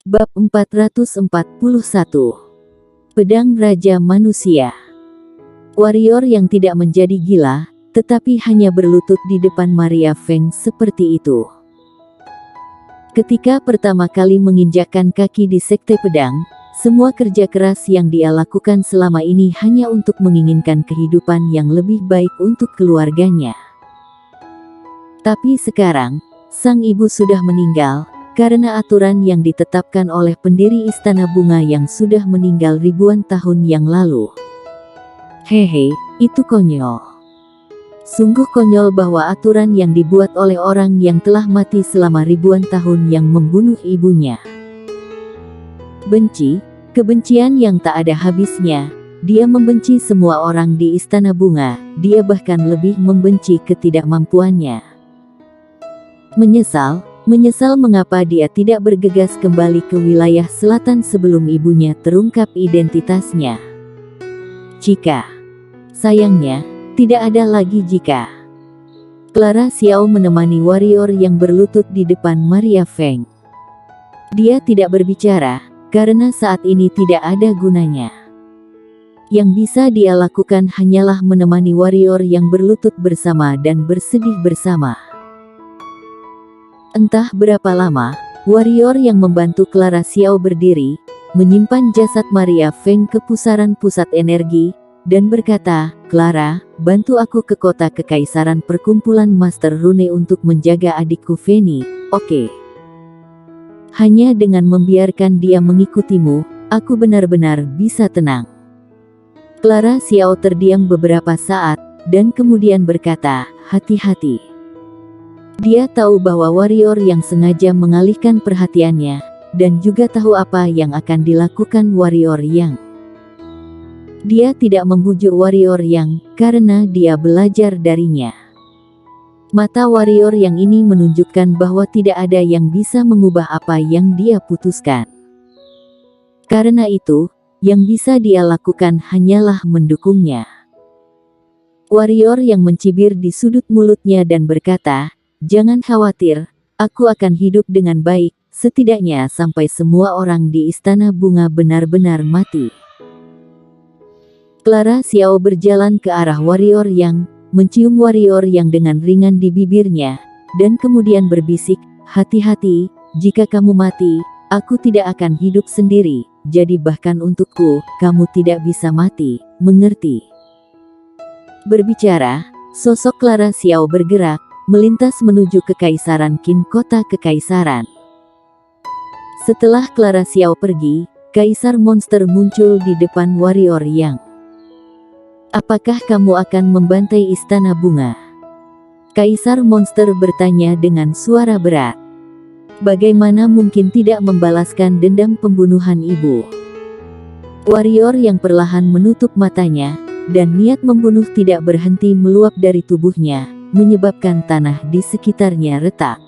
Bab 441. Pedang Raja Manusia. Warrior yang tidak menjadi gila, tetapi hanya berlutut di depan Maria Feng seperti itu. Ketika pertama kali menginjakkan kaki di Sekte Pedang, semua kerja keras yang dia lakukan selama ini hanya untuk menginginkan kehidupan yang lebih baik untuk keluarganya. Tapi sekarang, sang ibu sudah meninggal, karena aturan yang ditetapkan oleh pendiri Istana Bunga yang sudah meninggal ribuan tahun yang lalu. Hehe, itu konyol. Sungguh konyol bahwa aturan yang dibuat oleh orang yang telah mati selama ribuan tahun yang membunuh ibunya. Benci, kebencian yang tak ada habisnya. Dia membenci semua orang di Istana Bunga, dia bahkan lebih membenci ketidakmampuannya. Menyesal mengapa dia tidak bergegas kembali ke wilayah selatan sebelum ibunya terungkap identitasnya. Sayangnya, tidak ada lagi jika. Clara Xiao menemani warrior yang berlutut di depan Maria Feng. Dia tidak berbicara, karena saat ini tidak ada gunanya. Yang bisa dia lakukan hanyalah menemani warrior yang berlutut bersama dan bersedih bersama. Entah berapa lama, warrior yang membantu Clara Xiao berdiri, menyimpan jasad Maria Feng ke pusaran pusat energi, dan berkata, "Clara, bantu aku ke kota kekaisaran perkumpulan Master Rune untuk menjaga adikku Feni, oke? Hanya dengan membiarkan dia mengikutimu, aku benar-benar bisa tenang." Clara Xiao terdiam beberapa saat, dan kemudian berkata, "Hati-hati." Dia tahu bahwa warrior yang sengaja mengalihkan perhatiannya, dan juga tahu apa yang akan dilakukan warrior yang. Dia tidak membujuk warrior yang, karena dia belajar darinya. Mata warrior yang ini menunjukkan bahwa tidak ada yang bisa mengubah apa yang dia putuskan. Karena itu, yang bisa dia lakukan hanyalah mendukungnya. Warrior yang mencibir di sudut mulutnya dan berkata, "Jangan khawatir, aku akan hidup dengan baik, setidaknya sampai semua orang di Istana Bunga benar-benar mati." Clara Xiao berjalan ke arah warrior yang, mencium warrior yang dengan ringan di bibirnya, dan kemudian berbisik, "Hati-hati, jika kamu mati, aku tidak akan hidup sendiri, jadi bahkan untukku, kamu tidak bisa mati, mengerti?" Berbicara, sosok Clara Xiao bergerak, melintas menuju kekaisaran Qin, kota kekaisaran. Setelah Clara Xiao pergi, Kaisar Monster muncul di depan warrior yang. "Apakah kamu akan membantai Istana Bunga?" Kaisar Monster bertanya dengan suara berat. "Bagaimana mungkin tidak membalaskan dendam pembunuhan ibu?" Warrior yang perlahan menutup matanya, dan niat membunuh tidak berhenti meluap dari tubuhnya, menyebabkan tanah di sekitarnya retak.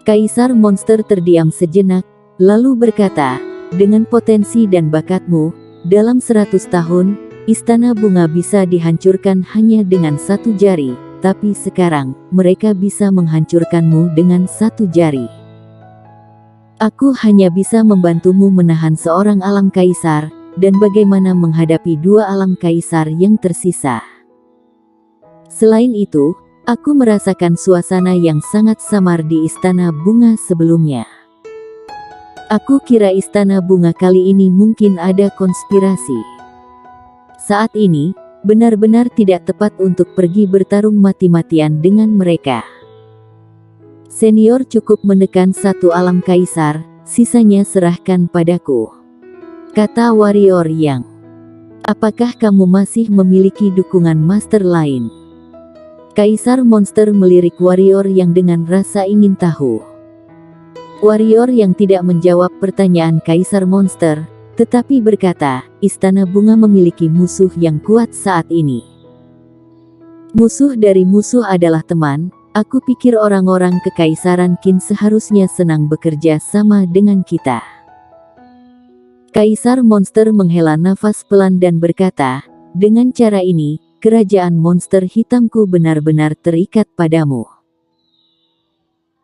Kaisar Monster terdiam sejenak, lalu berkata, "Dengan potensi dan bakatmu, dalam 100 tahun, Istana Bunga bisa dihancurkan hanya dengan satu jari, tapi sekarang, mereka bisa menghancurkanmu dengan satu jari. Aku hanya bisa membantumu menahan seorang alam kaisar, dan bagaimana menghadapi dua alam kaisar yang tersisa. Selain itu, aku merasakan suasana yang sangat samar di Istana Bunga sebelumnya. Aku kira Istana Bunga kali ini mungkin ada konspirasi. Saat ini, benar-benar tidak tepat untuk pergi bertarung mati-matian dengan mereka. Senior cukup menekan satu alam kaisar, sisanya serahkan padaku," kata warrior yang. "Apakah kamu masih memiliki dukungan master lain?" Kaisar Monster melirik warrior yang dengan rasa ingin tahu. Warrior yang tidak menjawab pertanyaan Kaisar Monster, tetapi berkata, "Istana Bunga memiliki musuh yang kuat saat ini. Musuh dari musuh adalah teman, aku pikir orang-orang kekaisaran Qin seharusnya senang bekerja sama dengan kita." Kaisar Monster menghela nafas pelan dan berkata, "Dengan cara ini, kerajaan monster hitamku benar-benar terikat padamu."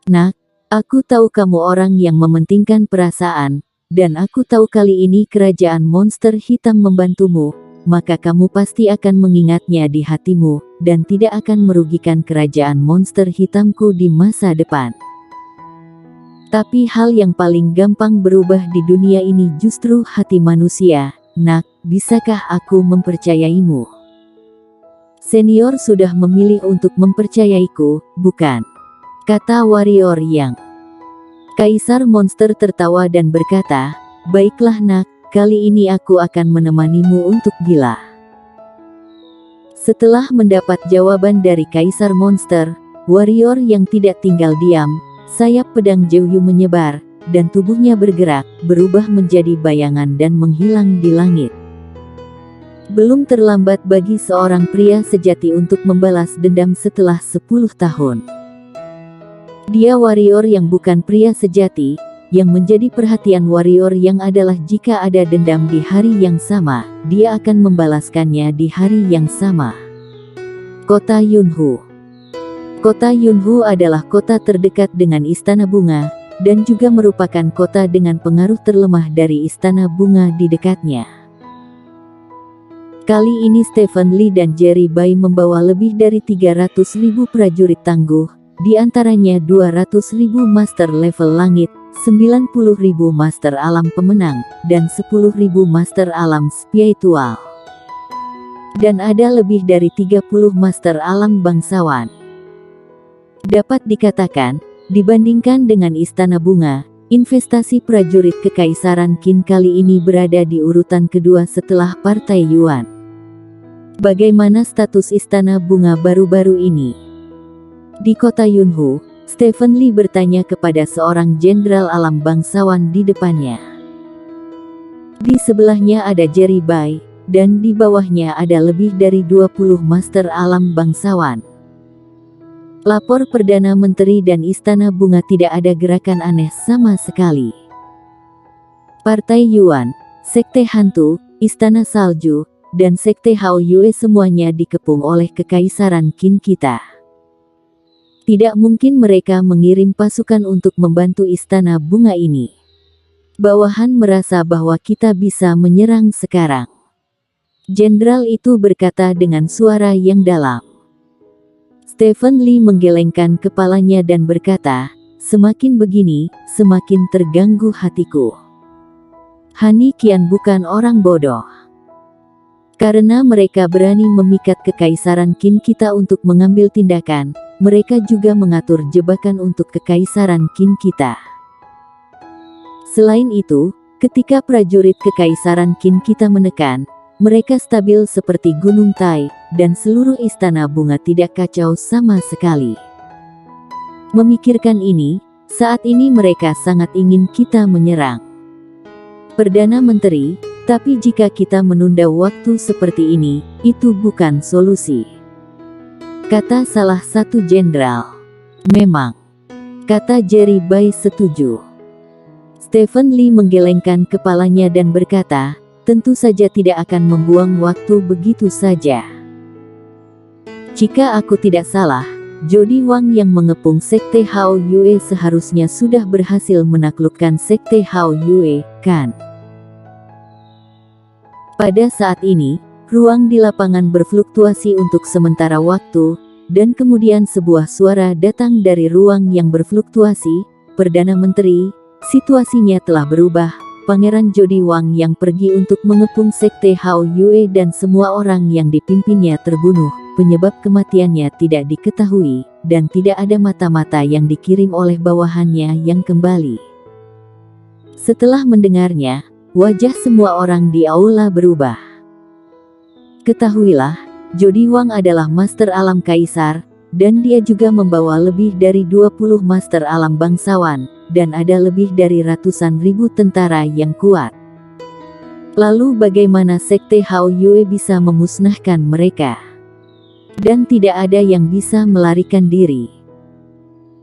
"Nak, Aku tahu kamu orang yang mementingkan perasaan, dan aku tahu kali ini kerajaan monster hitam membantumu, maka kamu pasti akan mengingatnya di hatimu, dan tidak akan merugikan kerajaan monster hitamku di masa depan. Tapi hal yang paling gampang berubah di dunia ini justru hati manusia. Nak, bisakah aku mempercayaimu? Senior sudah memilih untuk mempercayaiku, bukan? Kata warrior yang. Kaisar monster tertawa dan berkata, baiklah nak, kali ini aku akan menemanimu untuk gila. Setelah mendapat jawaban dari kaisar monster, warrior yang tidak tinggal diam, sayap pedang Jeuyu menyebar, dan tubuhnya bergerak, berubah menjadi bayangan dan menghilang di langit. Belum terlambat bagi seorang pria sejati untuk membalas dendam setelah 10 tahun. Dia warrior yang bukan pria sejati, yang menjadi perhatian warrior yang adalah jika ada dendam di hari yang sama, dia akan membalaskannya di hari yang sama. Kota Yunhu. Kota Yunhu adalah kota terdekat dengan Istana Bunga, dan juga merupakan kota dengan pengaruh terlemah dari Istana Bunga di dekatnya. Kali ini Stephen Lee dan Jerry Bai membawa lebih dari 300.000 prajurit tangguh, di antaranya 200.000 master level langit, 90.000 master alam pemenang, dan 10.000 master alam spiritual. Dan ada lebih dari 30 master alam bangsawan. Dapat dikatakan, dibandingkan dengan Istana Bunga, investasi prajurit Kekaisaran Qin kali ini berada di urutan kedua setelah Partai Yuan. Bagaimana status Istana Bunga baru-baru ini? Di kota Yunhu, Stephen Lee bertanya kepada seorang jenderal alam bangsawan di depannya. Di sebelahnya ada Jerry Bai, dan di bawahnya ada lebih dari 20 master alam bangsawan. Lapor Perdana Menteri dan Istana Bunga tidak ada gerakan aneh sama sekali. Partai Yuan, Sekte Hantu, Istana Salju, dan Sekte Hao Yue semuanya dikepung oleh Kekaisaran Qin kita. Tidak mungkin mereka mengirim pasukan untuk membantu Istana Bunga ini. Bawahan merasa bahwa kita bisa menyerang sekarang. Jenderal itu berkata dengan suara yang dalam. Stephen Lee menggelengkan kepalanya dan berkata, semakin begini, semakin terganggu hatiku. Hani Qian bukan orang bodoh. Karena mereka berani memikat Kekaisaran Qin kita untuk mengambil tindakan, mereka juga mengatur jebakan untuk Kekaisaran Qin kita. Selain itu, ketika prajurit Kekaisaran Qin kita menekan, mereka stabil seperti Gunung Tai, dan seluruh Istana Bunga tidak kacau sama sekali. Memikirkan ini, saat ini mereka sangat ingin kita menyerang. Perdana Menteri, tapi jika kita menunda waktu seperti ini, itu bukan solusi. Kata salah satu jenderal. Memang. Kata Jerry Bai setuju. Stephen Lee menggelengkan kepalanya dan berkata, tentu saja tidak akan membuang waktu begitu saja. Jika aku tidak salah, Jody Wang yang mengepung Sekte Hao Yue seharusnya sudah berhasil menaklukkan Sekte Hao Yue, kan? Pada saat ini, ruang di lapangan berfluktuasi untuk sementara waktu, dan kemudian sebuah suara datang dari ruang yang berfluktuasi, Perdana Menteri, situasinya telah berubah, Pangeran Jody Wang yang pergi untuk mengepung Sekte Hao Yue dan semua orang yang dipimpinnya terbunuh, penyebab kematiannya tidak diketahui, dan tidak ada mata-mata yang dikirim oleh bawahannya yang kembali. Setelah mendengarnya, wajah semua orang di aula berubah. Ketahuilah, Jody Wang adalah Master Alam Kaisar, dan dia juga membawa lebih dari 20 Master Alam bangsawan, dan ada lebih dari ratusan ribu tentara yang kuat. Lalu bagaimana Sekte Hao Yue bisa memusnahkan mereka? Dan tidak ada yang bisa melarikan diri.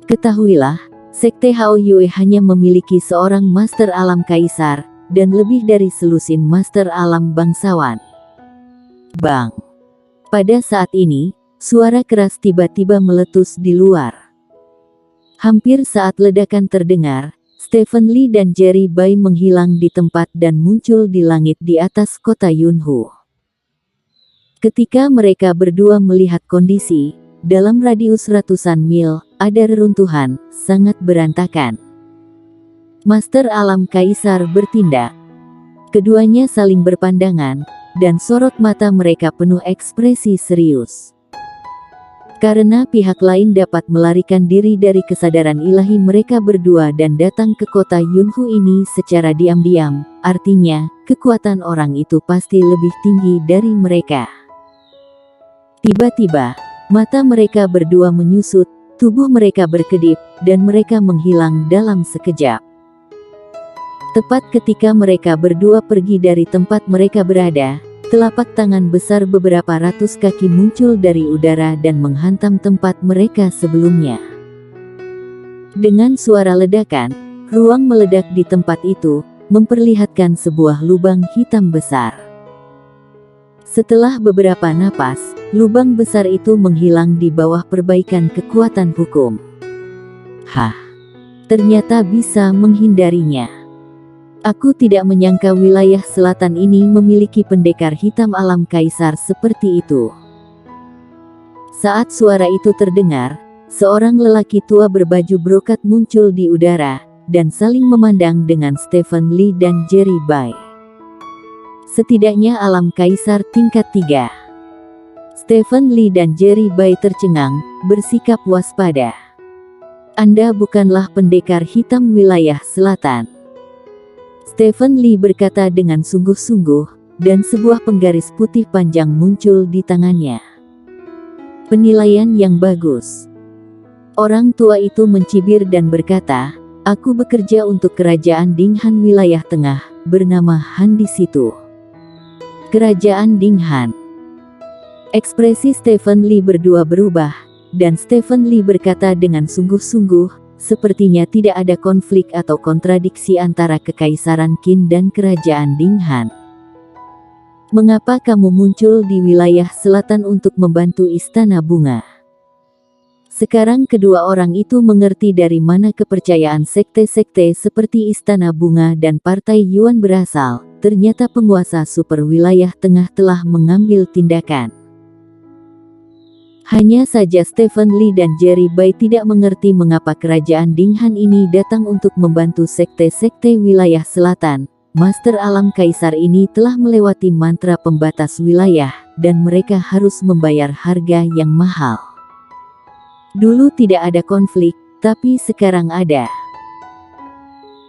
Ketahuilah, Sekte Hao Yue hanya memiliki seorang Master Alam Kaisar, dan lebih dari selusin Master Alam bangsawan. Bang! Pada saat ini, suara keras tiba-tiba meletus di luar. Hampir saat ledakan terdengar, Stephen Lee dan Jerry Bai menghilang di tempat dan muncul di langit di atas kota Yunhu. Ketika mereka berdua melihat kondisi, dalam radius ratusan mil, ada reruntuhan, sangat berantakan. Master Alam Kaisar bertindak. Keduanya saling berpandangan, dan sorot mata mereka penuh ekspresi serius. Karena pihak lain dapat melarikan diri dari kesadaran ilahi mereka berdua dan datang ke kota Yunhu ini secara diam-diam, artinya, kekuatan orang itu pasti lebih tinggi dari mereka. Tiba-tiba, mata mereka berdua menyusut, tubuh mereka berkedip, dan mereka menghilang dalam sekejap. Tepat ketika mereka berdua pergi dari tempat mereka berada, telapak tangan besar beberapa ratus kaki muncul dari udara dan menghantam tempat mereka sebelumnya. Dengan suara ledakan, ruang meledak di tempat itu, memperlihatkan sebuah lubang hitam besar. Setelah beberapa napas, lubang besar itu menghilang di bawah perbaikan kekuatan hukum. Ternyata bisa menghindarinya. Aku tidak menyangka wilayah selatan ini memiliki pendekar hitam alam kaisar seperti itu. Saat suara itu terdengar, seorang lelaki tua berbaju brokat muncul di udara, dan saling memandang dengan Stephen Lee dan Jerry Bai. Setidaknya alam kaisar tingkat 3. Stephen Lee dan Jerry Bai tercengang, bersikap waspada. Anda bukanlah pendekar hitam wilayah selatan. Stephen Lee berkata dengan sungguh-sungguh, dan sebuah penggaris putih panjang muncul di tangannya. Penilaian yang bagus. Orang tua itu mencibir dan berkata, aku bekerja untuk kerajaan Dinghan wilayah tengah, bernama Han di situ. Kerajaan Dinghan. Ekspresi Stephen Lee berdua berubah, dan Stephen Lee berkata dengan sungguh-sungguh, sepertinya tidak ada konflik atau kontradiksi antara Kekaisaran Qin dan Kerajaan Dinghan. Mengapa kamu muncul di wilayah selatan untuk membantu Istana Bunga? Sekarang kedua orang itu mengerti dari mana kepercayaan sekte-sekte seperti Istana Bunga dan Partai Yuan berasal. Ternyata penguasa super wilayah tengah telah mengambil tindakan. Hanya saja Stephen Lee dan Jerry Bai tidak mengerti mengapa kerajaan Dinghan ini datang untuk membantu sekte-sekte wilayah selatan. Master Alam Kaisar ini telah melewati mantra pembatas wilayah, dan mereka harus membayar harga yang mahal. Dulu tidak ada konflik, tapi sekarang ada.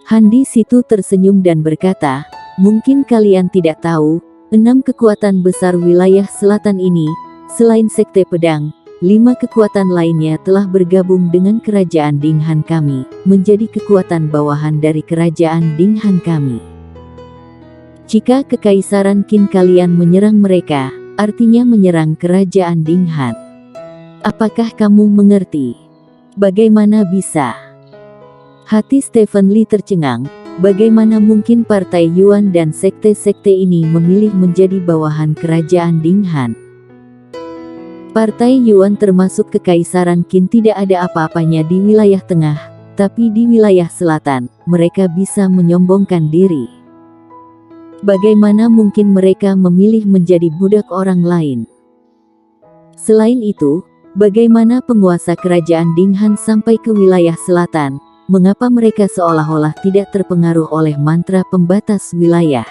Han di situ tersenyum dan berkata, mungkin kalian tidak tahu, 6 kekuatan besar wilayah selatan ini, selain Sekte Pedang, 5 kekuatan lainnya telah bergabung dengan kerajaan Dinghan kami, menjadi kekuatan bawahan dari kerajaan Dinghan kami. Jika Kekaisaran Qin kalian menyerang mereka, artinya menyerang kerajaan Dinghan. Apakah kamu mengerti? Bagaimana bisa? Hati Stephen Lee tercengang, bagaimana mungkin Partai Yuan dan sekte-sekte ini memilih menjadi bawahan kerajaan Dinghan? Partai Yuan termasuk Kekaisaran Qin tidak ada apa-apanya di wilayah tengah, tapi di wilayah selatan, mereka bisa menyombongkan diri. Bagaimana mungkin mereka memilih menjadi budak orang lain? Selain itu, bagaimana penguasa kerajaan Dinghan sampai ke wilayah selatan? Mengapa mereka seolah-olah tidak terpengaruh oleh mantra pembatas wilayah?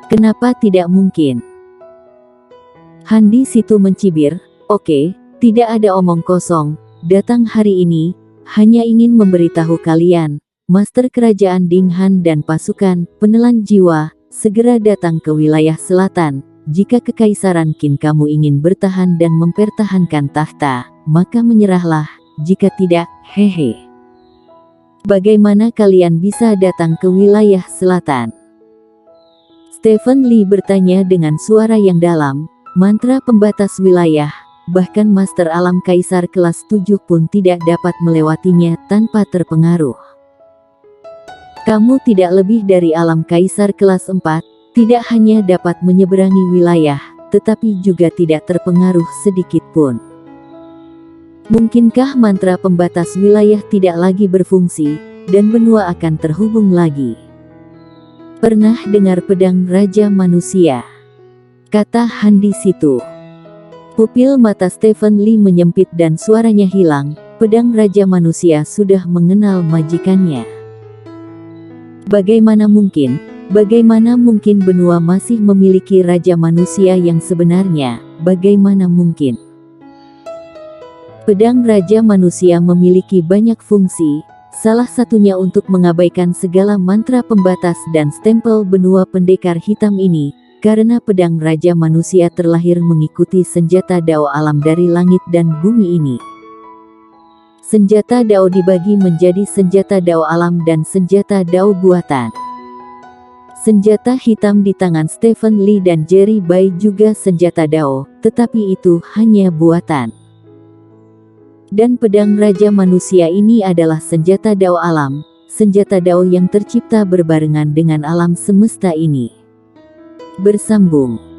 Kenapa tidak mungkin? Han di situ mencibir, oke, tidak ada omong kosong, datang hari ini, hanya ingin memberitahu kalian, Master Kerajaan Dinghan dan pasukan penelan jiwa, segera datang ke wilayah selatan. Jika Kekaisaran Qin kamu ingin bertahan dan mempertahankan tahta, maka menyerahlah, jika tidak, hehe. Bagaimana kalian bisa datang ke wilayah selatan? Stephen Lee bertanya dengan suara yang dalam. Mantra pembatas wilayah, bahkan Master Alam Kaisar kelas 7 pun tidak dapat melewatinya tanpa terpengaruh. Kamu tidak lebih dari Alam Kaisar kelas 4, tidak hanya dapat menyeberangi wilayah, tetapi juga tidak terpengaruh sedikit pun. Mungkinkah mantra pembatas wilayah tidak lagi berfungsi, dan benua akan terhubung lagi? Pernah dengar pedang Raja Manusia? Kata Han di situ. Pupil mata Stephen Lee menyempit dan suaranya hilang. Pedang Raja Manusia sudah mengenal majikannya. Bagaimana mungkin benua masih memiliki Raja Manusia yang sebenarnya? Bagaimana mungkin? Pedang Raja Manusia memiliki banyak fungsi, salah satunya untuk mengabaikan segala mantra pembatas dan stempel benua pendekar hitam ini, karena pedang Raja Manusia terlahir mengikuti senjata Dao alam dari langit dan bumi ini. Senjata Dao dibagi menjadi senjata Dao alam dan senjata Dao buatan. Senjata hitam di tangan Stephen Lee dan Jerry Bai juga senjata Dao, tetapi itu hanya buatan. Dan pedang Raja Manusia ini adalah senjata Dao alam, senjata Dao yang tercipta berbarengan dengan alam semesta ini. Bersambung.